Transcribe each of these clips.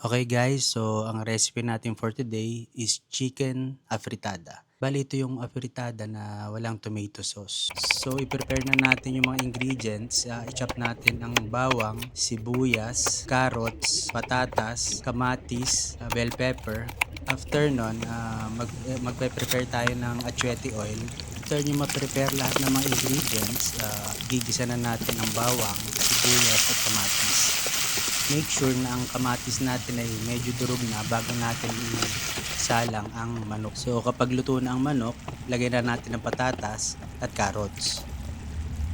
Okay guys, so ang recipe natin for today is chicken afritada. Bali ito yung afritada na walang tomato sauce. So i-prepare na natin yung mga ingredients. I-chop natin ang bawang, sibuyas, carrots, patatas, kamatis, bell pepper. After nun, magpe-prepare tayo ng achuete oil. After nyo ma-prepare lahat ng mga ingredients, gigisa na natin ang bawang, sibuyas at kamatis. Make sure na ang kamatis natin ay medyo durog na bago natin isalang ang manok. So kapag luto na ang manok, lagyan na natin ng patatas at carrots.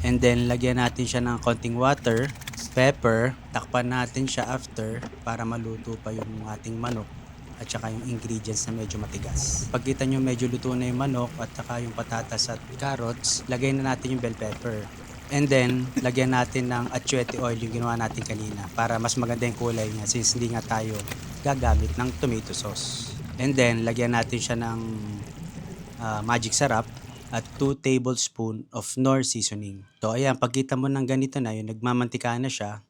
And then lagyan natin siya ng konting water, pepper, takpan natin siya after para maluto pa yung ating manok at saka yung ingredients na medyo matigas. Pagkita nyo medyo luto na yung manok at saka yung patatas at carrots, lagay na natin yung bell pepper. And then, lagyan natin ng achuete oil yung ginawa natin kanina para mas maganda yung kulay niya since hindi nga tayo gagamit ng tomato sauce. And then, lagyan natin siya ng magic sarap at 2 tablespoon of Knorr seasoning. So, ayan, pagkita mo ng ganito na, yung nagmamantika na siya,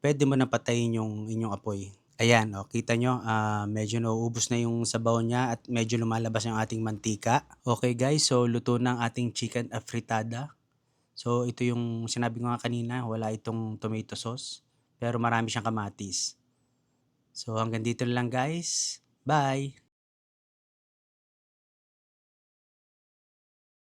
pwede mo na patayin yung inyong apoy. Ayan, kita nyo, medyo nauubos na yung sabaw niya at medyo lumalabas yung ating mantika. Okay guys, so luto na ang ating chicken afritada. So ito yung sinabi ko nga kanina, wala itong tomato sauce, pero marami siyang kamatis. So hanggang dito na lang guys. Bye!